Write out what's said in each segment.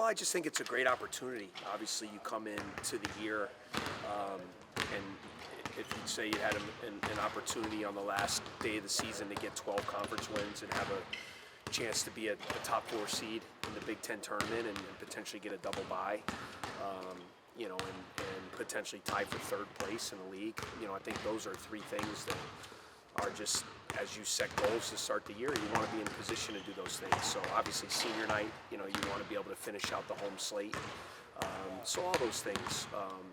I just think it's a great opportunity. Obviously, you come into the year, and if you'd say you had an opportunity on the last day of the season to get 12 conference wins and have a chance to be a top 4 seed in the Big Ten tournament and potentially get a double bye, and potentially tie for 3rd place in the league. I think those are 3 things that are just, as you set goals to start the year, you want to be in position to do those things. So obviously senior night, you want to be able to finish out the home slate. So all those things,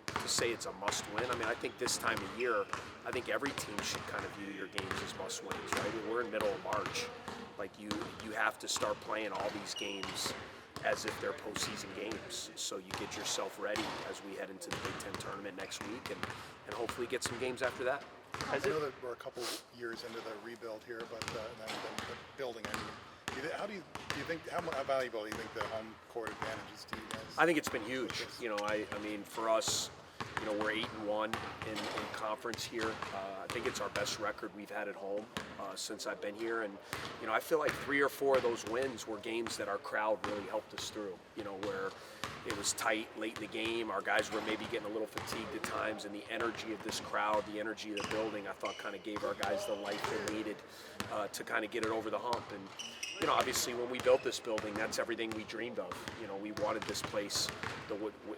to say it's a must win, I think this time of year, I think every team should kind of view your games as must wins, right? We're in middle of March. Like you have to start playing all these games as if they're postseason games. So you get yourself ready as we head into the Big Ten tournament next week and hopefully get some games after that. I know that we're a couple years into the rebuild here, but the building, how do you think, how valuable do you think the home court advantage is to you guys? I think it's been huge. For us, we're 8-1 in conference here. I think it's our best record we've had at home since I've been here, and I feel like 3 or 4 of those wins were games that our crowd really helped us through. Where it was tight late in the game, our guys were maybe getting a little fatigued at times, and the energy of this crowd, the energy of the building, I thought kind of gave our guys the life they needed to kind of get it over the hump. And obviously when we built this building, that's everything we dreamed of. We wanted this place,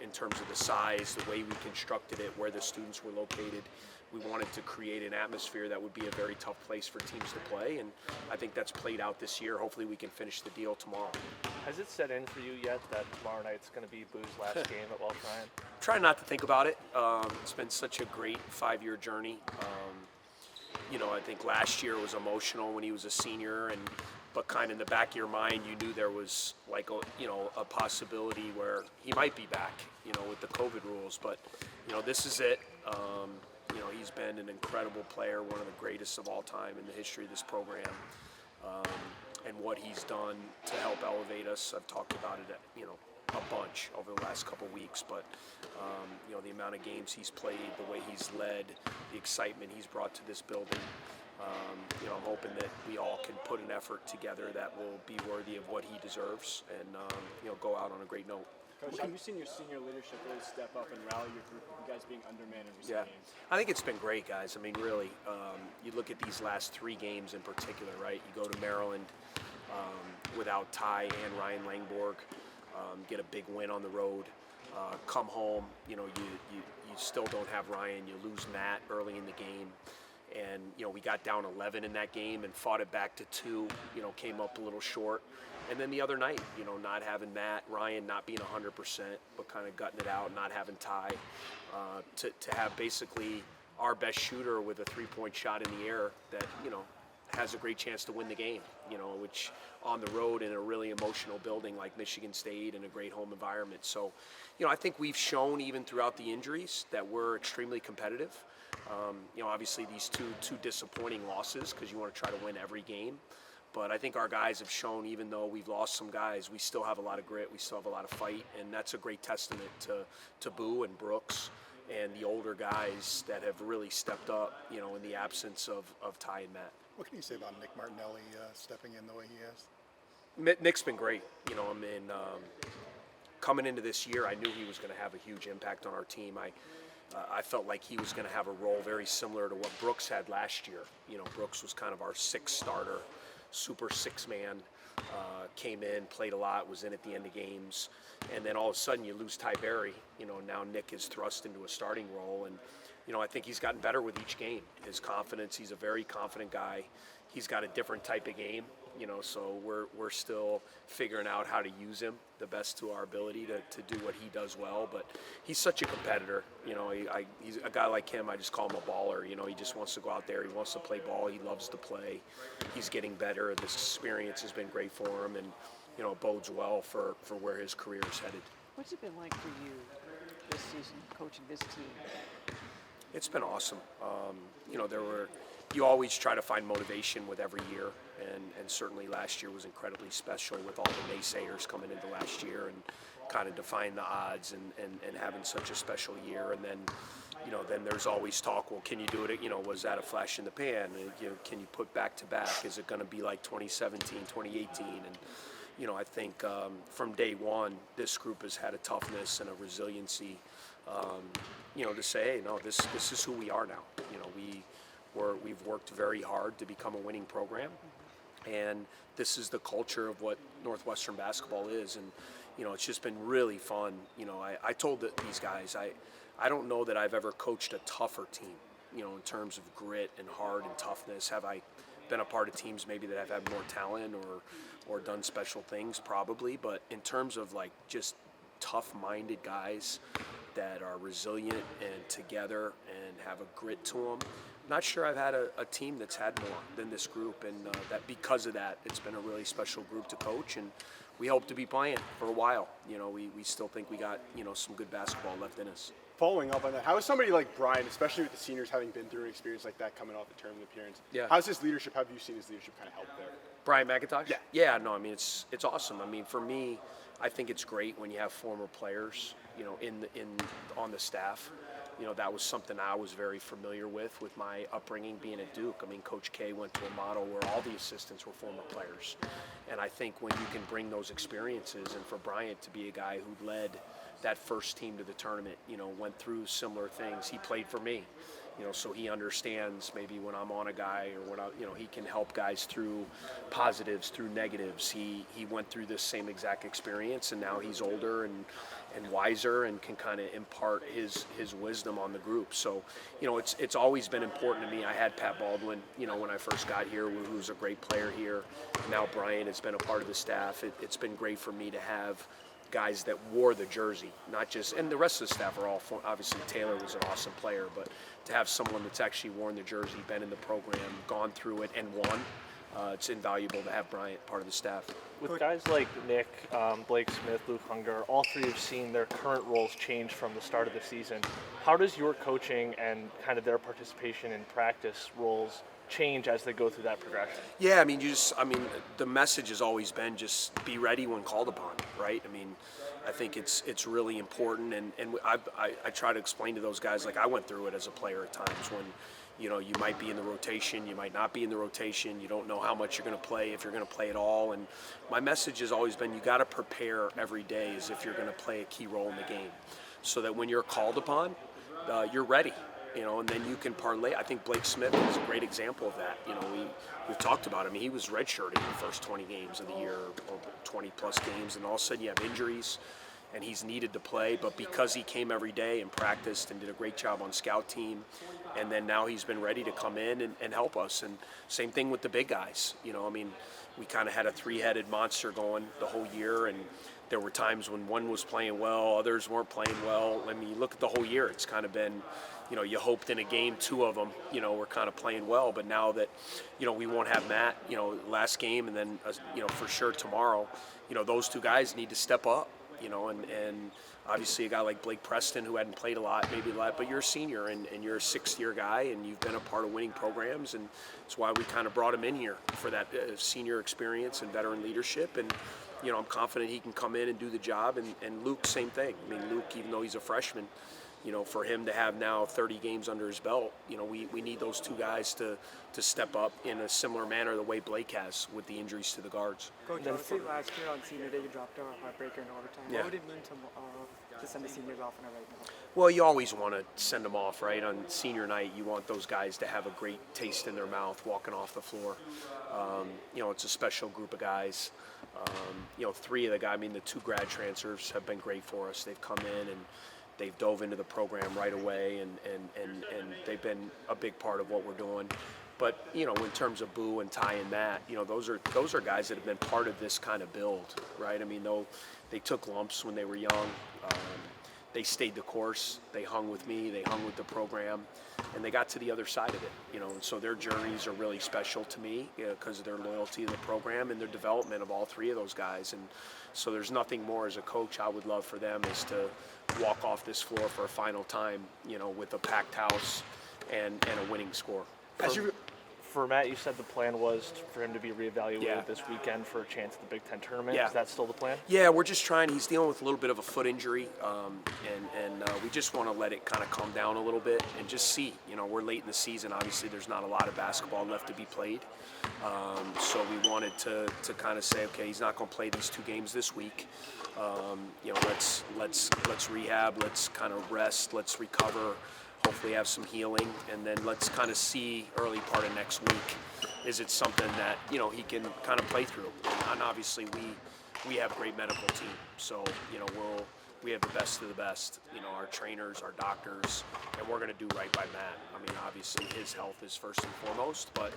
in terms of the size, the way we constructed it, where the students were located. We wanted to create an atmosphere that would be a very tough place for teams to play, and I think that's played out this year. Hopefully we can finish the deal tomorrow. Has it set in for you yet that tomorrow night's going to be Boo's last game at Wells Ryan? Try not to think about it. It's been such a great 5-year journey. I think last year was emotional when he was a senior, but kind of in the back of your mind, you knew there was like a possibility where he might be back, with the COVID rules. But this is it. He's been an incredible player, one of the greatest of all time in the history of this program, and what he's done to help elevate us. I've talked about it, a bunch over the last couple weeks, but the amount of games he's played, the way he's led, the excitement he's brought to this building. I'm hoping that we all can put an effort together that will be worthy of what he deserves and go out on a great note. Coach, have you seen your senior leadership really step up and rally your group, you guys being undermanned in recent games? I think it's been great, guys. Really, you look at these last 3 games in particular, right? You go to Maryland without Ty and Ryan Langborg, get a big win on the road, come home, you still don't have Ryan, you lose Matt early in the game. And, we got down 11 in that game and fought it back to 2, came up a little short. And then the other night, not having Matt, Ryan not being 100%, but kind of gutting it out, not having Ty, to have basically our best shooter with a 3-point shot in the air that, has a great chance to win the game, which on the road in a really emotional building like Michigan State and a great home environment. So, I think we've shown even throughout the injuries that we're extremely competitive. Obviously these two disappointing losses because you want to try to win every game. But I think our guys have shown, even though we've lost some guys, we still have a lot of grit, we still have a lot of fight, and that's a great testament to Boo and Brooks and the older guys that have really stepped up, in the absence of Ty and Matt. What can you say about Nick Martinelli stepping in the way he has? Nick's been great. Coming into this year, I knew he was going to have a huge impact on our team. I felt like he was going to have a role very similar to what Brooks had last year. Brooks was kind of our 6th starter, super 6-man, came in, played a lot, was in at the end of games, and then all of a sudden you lose Ty Berry. Now Nick is thrust into a starting role, and I think he's gotten better with each game. His confidence, he's a very confident guy. He's got a different type of game, so we're still figuring out how to use him the best to our ability to do what he does well. But he's such a competitor. He's a guy like him, I just call him a baller. He just wants to go out there. He wants to play ball. He loves to play. He's getting better. This experience has been great for him, and bodes well for where his career is headed. What's it been like for you this season, coaching this team? It's been awesome. You always try to find motivation with every year, and certainly last year was incredibly special with all the naysayers coming into last year and kind of defying the odds and having such a special year. And then, then there's always talk, well, can you do it? Was that a flash in the pan? Can you put back to back? Is it going to be like 2017, 2018? And, I think from day one, this group has had a toughness and a resiliency, to say, hey, no, this is who we are now. We've worked very hard to become a winning program, and this is the culture of what Northwestern basketball is. And it's just been really fun. I told these guys, I don't know that I've ever coached a tougher team, in terms of grit and heart and toughness. Have I been a part of teams maybe that have had more talent or done special things? Probably. But in terms of like just tough-minded guys that are resilient and together and have a grit to them, not sure I've had a team that's had more than this group, and that because of that, it's been a really special group to coach, and we hope to be playing for a while. We still think we got some good basketball left in us. Following up on that, how is somebody like Brian, especially with the seniors having been through an experience like that coming off the tournament appearance, how's his leadership, have you seen his leadership kind of help there? Brian McIntosh? Yeah. Yeah, no, I mean, it's awesome. I mean, for me, I think it's great when you have former players, on the staff. That was something I was very familiar with my upbringing being at Duke. I mean, Coach K went to a model where all the assistants were former players. And I think when you can bring those experiences, and for Bryant to be a guy who led that first team to the tournament, went through similar things. He played for me, so he understands maybe when I'm on a guy or when he can help guys through positives, through negatives. He went through this same exact experience, and now he's older and wiser and can kind of impart his wisdom on the group. So, it's always been important to me. I had Pat Baldwin, when I first got here, who's a great player here. Now Brian has been a part of the staff. It's been great for me to have guys that wore the jersey, not just, and the rest of the staff are all, obviously Taylor was an awesome player, but to have someone that's actually worn the jersey, been in the program, gone through it, and won, it's invaluable to have Bryant part of the staff. With guys like Nick, Blake Smith, Luke Hunger, all three have seen their current roles change from the start of the season. How does your coaching and kind of their participation in practice roles change as they go through that progression? Yeah, I mean, the message has always been just be ready when called upon, right? I mean, I think it's really important, and I try to explain to those guys, like I went through it as a player at times when, you might be in the rotation, you might not be in the rotation, you don't know how much you're going to play, if you're going to play at all, and my message has always been you got to prepare every day as if you're going to play a key role in the game, so that when you're called upon, you're ready. And then you can parlay. I think Blake Smith is a great example of that. We've talked about him. He was redshirted in the first 20 games of the year, or 20 plus games, and all of a sudden you have injuries, and he's needed to play. But because he came every day and practiced and did a great job on scout team, and then now he's been ready to come in and help us. And same thing with the big guys. We kind of had a three-headed monster going the whole year, and there were times when one was playing well, others weren't playing well. I mean, you look at the whole year, it's kind of been, you hoped in a game, two of them, were kind of playing well. But now that, we won't have Matt, last game, and then, for sure tomorrow, those two guys need to step up, and obviously a guy like Blake Preston, who hadn't played a lot, but you're a senior and you're a sixth-year guy, and you've been a part of winning programs, and that's why we kind of brought him in here for that senior experience and veteran leadership. And I'm confident he can come in and do the job. And Luke, same thing. I mean, Luke, even though he's a freshman, for him to have now 30 games under his belt, we need those two guys to step up in a similar manner the way Blake has with the injuries to the guards. Coach, obviously last year on senior day you dropped a heartbreaker in overtime. Yeah. What would it mean to send the seniors off on a right now? Well, you always want to send them off, right? On senior night, you want those guys to have a great taste in their mouth walking off the floor. It's a special group of guys. Three of the guys, the two grad transfers have been great for us. They've come in and they've dove into the program right away, and they've been a big part of what we're doing. But, in terms of Boo and Ty and Matt, those are guys that have been part of this kind of build, right? I mean, they took lumps when they were young. They stayed the course. They hung with me. They hung with the program. And they got to the other side of it, and so their journeys are really special to me because of their loyalty to the program and their development of all three of those guys. And so there's nothing more as a coach I would love for them is to walk off this floor for a final time, with a packed house and a winning score. For Matt, you said the plan was for him to be reevaluated Yeah. this weekend for a chance at the Big Ten tournament. Yeah. Is that still the plan? Yeah, we're just trying. He's dealing with a little bit of a foot injury, and we just want to let it kind of calm down a little bit and just see. We're late in the season. Obviously, there's not a lot of basketball left to be played. So we wanted to kind of say, okay, he's not going to play these 2 games this week. Let's rehab. Let's kind of rest. Let's recover. Hopefully have some healing, and then let's kind of see early part of next week. Is it something that he can kind of play through? And obviously we have a great medical team, so we have the best of the best. Our trainers, our doctors, and we're going to do right by Matt. I mean, obviously his health is first and foremost, but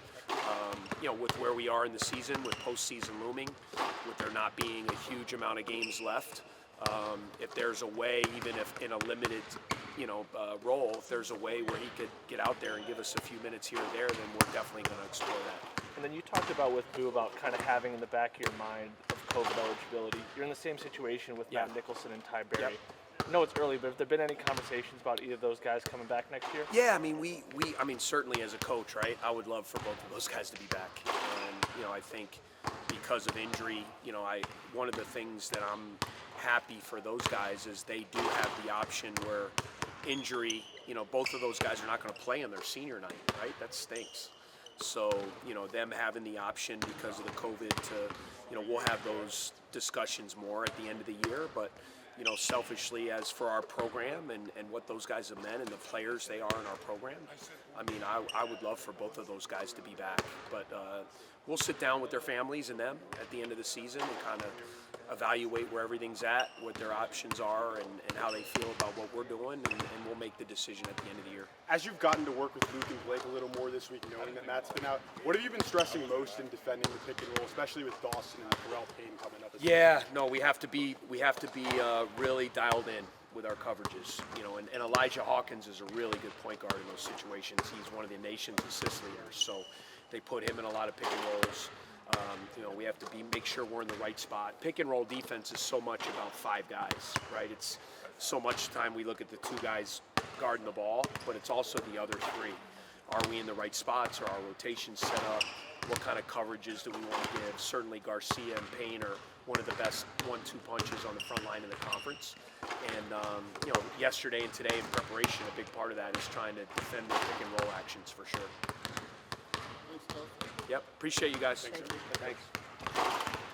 with where we are in the season, with postseason looming, with there not being a huge amount of games left. If there's a way, even if in a limited, role, if there's a way where he could get out there and give us a few minutes here or there, then we're definitely going to explore that. And then you talked about with Boo about kind of having in the back of your mind of COVID eligibility. You're in the same situation with Matt Nicholson and Ty Berry. Yep. I know it's early, but have there been any conversations about either of those guys coming back next year? Yeah, I mean, certainly as a coach, right, I would love for both of those guys to be back. And, I think because of injury, one of the things that I'm happy for those guys is they do have the option where injury, both of those guys are not going to play on their senior night, right? That stinks. So, them having the option because of the COVID to, we'll have those discussions more at the end of the year, but selfishly as for our program and what those guys have meant and the players they are in our program, I mean, I would love for both of those guys to be back. But we'll sit down with their families and them at the end of the season and kind of evaluate where everything's at, what their options are, and how they feel about what we're doing, and we'll make the decision at the end of the year. As you've gotten to work with Luke and Blake a little more this week, knowing that Matt's been out, what have you been stressing most in defending the pick and roll, especially with Dawson and Terrell Payne coming up? Yeah, no, we have to be really dialed in with our coverages, and Elijah Hawkins is a really good point guard in those situations. He's one of the nation's assist leaders, so they put him in a lot of pick and rolls. We have to make sure we're in the right spot. Pick and roll defense is so much about 5 guys, right? It's so much time we look at the 2 guys guarding the ball, but it's also the other 3. Are we in the right spots? Are our rotations set up? What kind of coverages do we want to give? Certainly Garcia and Payne are one of the best 1-2 punches on the front line in the conference. And, yesterday and today in preparation, a big part of that is trying to defend the pick and roll actions for sure. Yep, appreciate you guys. Thanks.